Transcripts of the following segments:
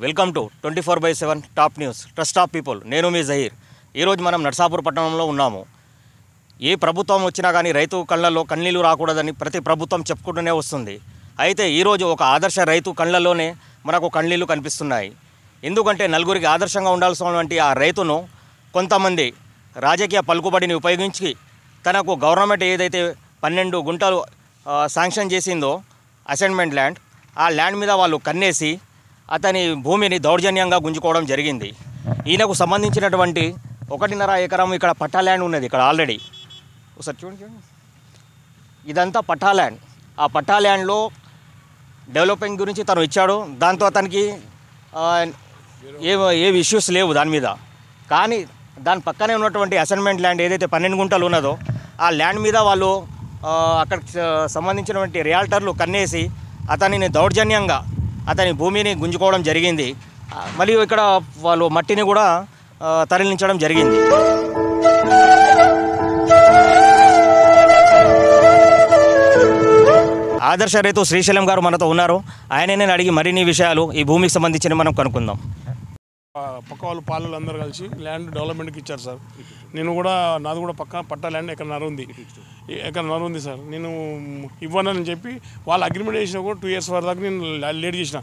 Welcome to 24/7 top news trust of people. నేను మీ జహీర్. ఈరోజు మనం నర్సాపూర్ పట్టణంలో ఉన్నాము. ఏ ప్రభుత్వం వచ్చినా కానీ రైతు కళ్ళల్లో కన్నీళ్లు రాకూడదని ప్రతి ప్రభుత్వం చెప్పుకుంటూనే వస్తుంది. అయితే ఈరోజు ఒక ఆదర్శ రైతు కళ్ళల్లోనే మనకు కన్నీళ్లు కనిపిస్తున్నాయి. ఎందుకంటే నలుగురికి ఆదర్శంగా ఉండాల్సినటువంటి ఆ రైతును కొంతమంది రాజకీయ పలుకుబడిని ఉపయోగించి తనకు గవర్నమెంట్ ఏదైతే 12 గుంటలు శాంక్షన్ చేసిందో అసైన్మెంట్ ల్యాండ్, ఆ ల్యాండ్ మీద వాళ్ళు కన్నేసి అతని భూమిని దౌర్జన్యంగా గుంజుకోవడం జరిగింది. ఈయనకు సంబంధించినటువంటి 1.5 ఎకరం ఇక్కడ పట్టా ల్యాండ్ ఉన్నది. ఇక్కడ ఆల్రెడీ ఒకసారి చూడండి, ఇదంతా పట్టా ల్యాండ్. ఆ పట్టా ల్యాండ్లో డెవలపింగ్ గురించి తను ఇచ్చాడు. దాంతో అతనికి ఏ ఇష్యూస్ లేవు దాని మీద. కానీ దాని పక్కనే ఉన్నటువంటి అసైన్మెంట్ ల్యాండ్ ఏదైతే 12 గుంటలు ఉన్నదో ఆ ల్యాండ్ మీద వాళ్ళు అక్కడికి సంబంధించినటువంటి రియాల్టర్లు కన్నేసి అతనిని దౌర్జన్యంగా అతని భూమిని గుంజుకోవడం జరిగింది. మరియు ఇక్కడ వాళ్ళు మట్టిని కూడా తరలించడం జరిగింది. ఆదర్శ రైతు శ్రీశైలం గారు మనతో ఉన్నారు. ఆయననే అడిగి మరిన్ని విషయాలు ఈ భూమికి సంబంధించిన మనం కనుక్కుందాం. పక్క వాళ్ళు పాలలు అందరూ కలిసి ల్యాండ్ డెవలప్మెంట్కి ఇచ్చారు సార్. నేను కూడా నాది కూడా పక్క పట్టా ల్యాండ్ ఎకరన్నర ఉంది సార్. నేను ఇవ్వనని చెప్పి వాళ్ళు అగ్రిమెంట్ చేసిన కూడా 2 years వరకు నేను లేట్ చేసిన.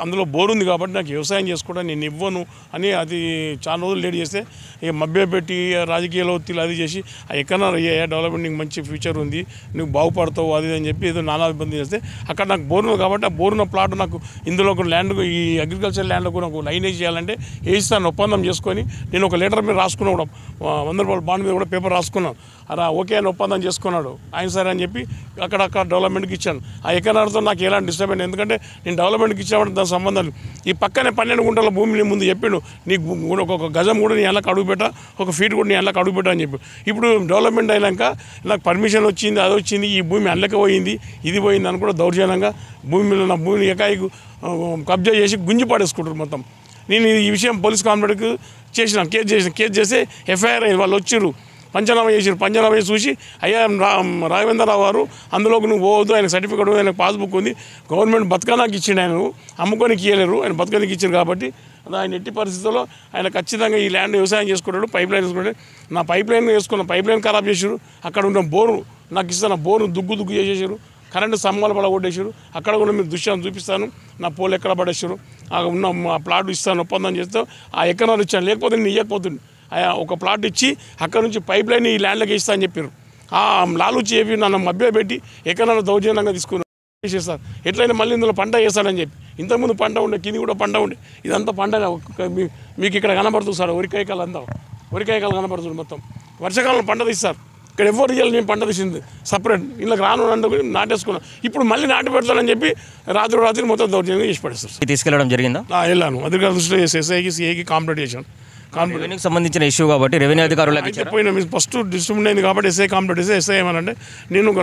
అందులో బోర్ ఉంది కాబట్టి నాకు వ్యవసాయం చేసుకోవడం నేను ఇవ్వను అని అది చాలా రోజులు లేట్ చేస్తే ఇక మభ్య పెట్టి రాజకీయాల ఒత్తిళ్ళు అది చేసి ఆ ఎకరన్నర డెవలప్మెంట్ నీకు మంచి ఫ్యూచర్ ఉంది, నువ్వు బాగుపడతావు అది అని చెప్పి ఏదో నానా ఇబ్బంది చేస్తే అక్కడ నాకు బోర్ ఉంది కాబట్టి ఆ బోరున్న ప్లాట్ నాకు ఇందులో ఒక ల్యాండ్ ఈ అగ్రికల్చర్ ల్యాండ్కు నాకు లైనేజ్ చేయాలంటే వేయిస్తాను ఒప్పందం చేసుకొని నేను ఒక లెటర్ మీద రాసుకున్నా కూడా 100 రూపాయల బాండ్ మీద కూడా పేపర్ రాసుకున్నాను. అలా ఓకే అని ఒప్పందం చేసుకున్నాడు ఆయన సరే అని చెప్పి అక్కడ డెవలప్మెంట్కి ఇచ్చాను. ఆ ఎకరన్నరతో నాకు ఎలాంటి డిస్టర్బెన్స్, ఎందుకంటే నేను డెవలప్మెంట్కి ఇచ్చినప్పుడు దాని సంబంధం ఈ పక్కనే 12 గుంటల భూమిని ముందు చెప్పిండు నీకు ఒక గజం కూడా నీ ఎళ్ళకి అడుగుపెట్టా, ఒక ఫీట్ కూడా నీ ఎళ్ళకి అడుగుపెట్టా అని చెప్పి. ఇప్పుడు డెవలప్మెంట్ అయినాక నాకు పర్మిషన్ వచ్చింది, అది వచ్చింది, ఈ భూమి అల్లకి పోయింది, ఇది పోయింది అని కూడా దౌర్జన్యంగా భూమిలో నా భూమిని ఏకాయికి కబ్జా చేసి గుంజి పడేసుకుంటారు మొత్తం. నేను ఈ విషయం పోలీస్ కాంప్లైంట్కి చేసిన, కేసు చేసి ఎఫ్ఐఆర్ అయింది. వాళ్ళు వచ్చారు, పంచనామా చేసారు. పంచనామా చేసి చూసి అయ్యా రాఘవేంద్రరావు గారు అందులోకి నువ్వు పోవద్దు, ఆయన సర్టిఫికేట్ ఆయన పాస్బుక్ ఉంది, గవర్నమెంట్ బతకడానికి ఇచ్చిండు, ఆయన అమ్ముకోనికి ఇవ్వలేరు, ఆయన బతకడానికి ఇచ్చారు కాబట్టి ఆయన ఎట్టి పరిస్థితుల్లో ఆయన ఖచ్చితంగా ఈ ల్యాండ్ వ్యవసాయం చేసుకుంటాడు, పైప్ లైన్ వేసుకుంటాడు. నా పైప్ లైన్ వేసుకున్న పైప్ లైన్ ఖరాబ్ చేసారు. అక్కడ ఉన్న బోరు నాకు ఇస్తాను, బోరు దుగ్గు చేసేసారు, కరెంటు స్తంభాలు పడగొట్టేసారు. అక్కడ కూడా మీరు దృశ్యాన్ని చూపిస్తాను, నా పోలు ఎక్కడ పడేసారు, ఉన్న ఆ ప్లాట్ ఇస్తాను ఒప్పందం చేస్తాను, ఆ ఎకరాలు ఇచ్చాను, లేకపోతే నేను ఇవ్వకపోతుంది. ఒక ప్లాట్ ఇచ్చి అక్కడ నుంచి పైప్ లైన్ ఈ ల్యాండ్లోకి ఇస్తా అని చెప్పారు. ఆ లాలూచి చెప్పి నన్ను మభ్య పెట్టి ఎకరాలు దౌర్జన్యంగా తీసుకున్నారు, చేసేస్తారు. ఎట్లయినా మళ్ళీ ఇందులో పంట వేస్తాడని చెప్పి. ఇంతకుముందు పంట ఉండే, కింది కూడా పంట ఉండే, ఇదంతా పంట మీకు ఇక్కడ కనబడుతుంది సార్. వరికాయకాయలు అంతా వరికాయకాయలు కనబడుతుంది మొత్తం. వర్షాకాలంలో పంట తీస్తారు. ఇక్కడ ఎవరు ఇవ్వాలి, నేను పంట తీసింది సపరేట్ ఇంట్లోకి రాను అంటే నాటేసుకున్నాను. ఇప్పుడు మళ్ళీ నాటి పెడతానని చెప్పి రాత్రి మొత్తం దౌర్జన్యంగా చేసి పడేస్తారు. తీసుకెళ్ళడం జరిగిందా? వెళ్ళాను, అధికారుల దృష్టిలో చేసి ఎస్ఐకి సిఐకి కాంప్లైంట్ చేశాను. రెవెన్యూకి సంబంధించిన ఇష్యూ కాబట్టి రెవెన్యూ అధికారులకు చెప్పిన మీరు ఫస్ట్ డిస్ట్రిబ్యూట్ అయింది కాబట్టి ఎస్ఐ కాంప్లైంట్ చేస్తే ఎస్ఐ ఏమనంటే నేను ఒక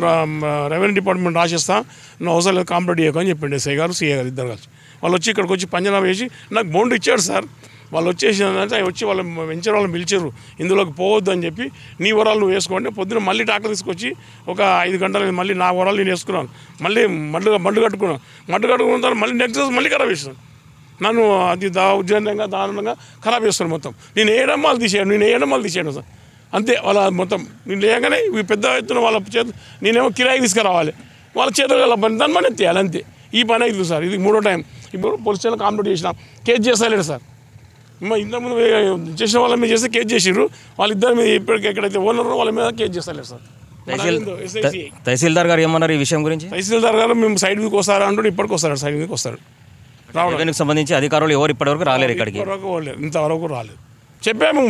రెవెన్యూ డిపార్ట్మెంట్ రాసేస్తాను, నువ్వు అవసరం లేదు కాంప్లైంట్ చేయకని చెప్పిండు ఎస్ఐ గారు సిఐ గారు ఇద్దరు కలిసి. వాళ్ళు వచ్చి ఇక్కడికి వచ్చి పంజనామా వేసి నాకు బౌండ్ ఇచ్చాడు సార్. వాళ్ళు వచ్చేసిందంటే వచ్చి వాళ్ళు వెంచర్ వాళ్ళని పిలిచారు, ఇందులోకి పోవద్దు అని చెప్పి నీ వరాలు నువ్వు వేసుకోండి. పొద్దున్న మళ్ళీ ట్రాక్టర్ తీసుకొచ్చి ఒక 5 గంటలు మళ్ళీ నా వరాలు నేను వేసుకున్నాను. మళ్ళీ మడ్డు కట్టుకున్నాను తర్వాత మళ్ళీ నెక్స్ట్ రోజు మళ్ళీ ఖరాబ్ చేస్తాను. నన్ను అది దౌర్జన్యంగా దారుణంగా ఖరాబ్ చేస్తాను మొత్తం. నేను వేయడం వాళ్ళు తీసాను సార్. అంతే వాళ్ళ మొత్తం. నేను లేకనే ఇవి పెద్ద ఎత్తున వాళ్ళ చేతి నేనేమో కిరాయి తీసుకురావాలి, వాళ్ళ చేతులు పని దాని పని ఎత్తేయాలి అంతే. ఈ పని అవుతుంది సార్. ఇది 3వ టైం. ఇప్పుడు పోలీస్ స్టేషన్లో కంప్లైంట్ చేసినాం, కేసు చేస్తలేడు సార్. ఇంతకుముందు చేసిన వాళ్ళ మీద చేస్తే కేసు చేసిర్రు, వాళ్ళిద్దరి మీద ఇప్పటికి ఎక్కడైతే ఓనర్ వాళ్ళ మీద కేసు చేస్తలేరు సార్. తహసీల్దార్ గారు ఏమన్నారు ఈ విషయం గురించి? తహసీల్దార్ గారు మేము సైడ్ మీదకి వస్తారా అంటూ ఇప్పటికి వస్తారు, సైడ్ మీదకి వస్తారు. రెవెన్యూకి సంబంధించి అధికారులు ఎవరు ఇప్పటివరకు రాలేరు, ఇక్కడికి ఇంతవరకు రాలేదు. చెప్పాము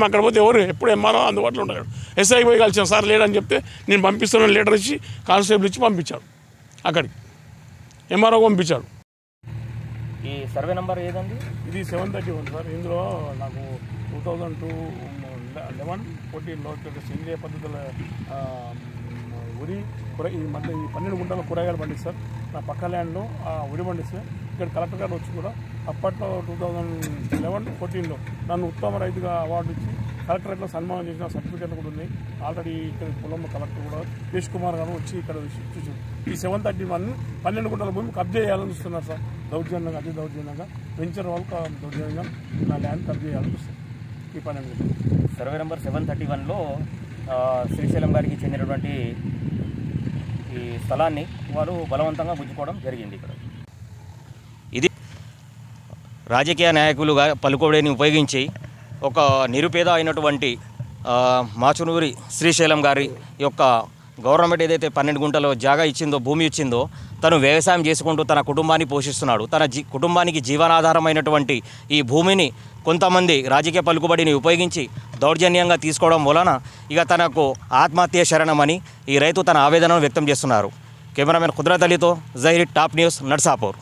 అక్కడ పోతే ఎవరు ఎప్పుడు ఎంఆర్ఓ అందుబాటులో ఉంటాడు. ఎస్ఐ పోయి కలిసాను, సార్ లేడని చెప్తే నేను పంపిస్తున్నాను లెటర్ ఇచ్చి కానిస్టేబుల్ ఇచ్చి పంపించాడు, అక్కడికి ఎంఆర్ఓ పంపించాడు. ఈ సర్వే నెంబర్ ఏదండి? ఇది 731 సార్. ఇందులో నాకు 2011-14లో సేంద్రియ పద్ధతుల ఉరి ఈ మధ్య ఈ 12 గుంటల కూరగాయలు పండిస్తారు. నా పక్క ల్యాండ్లో ఉరి పండిస్తే ఇక్కడ కలెక్టర్ గారు వచ్చి కూడా అప్పట్లో 2011-14లో నన్ను ఉత్తమ రైతుగా అవార్డు ఇచ్చి కలెక్టరేట్లో సన్మానం చేసిన సర్టిఫికేట్లు కూడా ఉన్నాయి. ఆల్రెడీ ఇక్కడ పొలం కలెక్టర్ కూడా కేష్ కుమార్ గారు వచ్చి ఇక్కడ చూసారు. ఈ 731 12 గుంటల భూమి కబ్జా చేయాలని చూస్తున్నారు సార్. దౌర్జన్యంగా అతి దౌర్జన్యంగా వెంచర్ వాళ్ళకు దౌర్జన్యంగా నా ల్యాండ్ కబ్జా చేయాలని చూస్తారు. ఈ 12 గుంటలు సర్వే నెంబర్ 731లో శ్రీశైలం గారికి చెందినటువంటి ఈ స్థలాన్ని వారు బలవంతంగా గుంజుకోవడం జరిగింది. ఇక్కడ ఇది రాజకీయ నాయకులుగా పలుకుబడిని ఉపయోగించి ఒక నిరుపేద అయినటువంటి మాచునూరి శ్రీశైలం గారి యొక్క గవర్నమెంట్ ఏదైతే 12 గుంటలో జాగా ఇచ్చిందో, భూమి ఇచ్చిందో, తను వ్యవసాయం చేసుకుంటూ తన కుటుంబాన్ని పోషిస్తున్నాడు. తన కుటుంబానికి జీవనాధారమైనటువంటి ఈ భూమిని కొంతమంది రాజకీయ పలుకుబడిని ఉపయోగించి దౌర్జన్యంగా తీసుకోవడం వలన ఇక తనకు ఆత్మహత్య శరణమని ఈ రైతు తన ఆవేదనను వ్యక్తం చేస్తున్నారు. కెమెరామెన్ కుద్రత్ అలీతో జహీర్, టాప్ న్యూస్, నర్సాపూర్.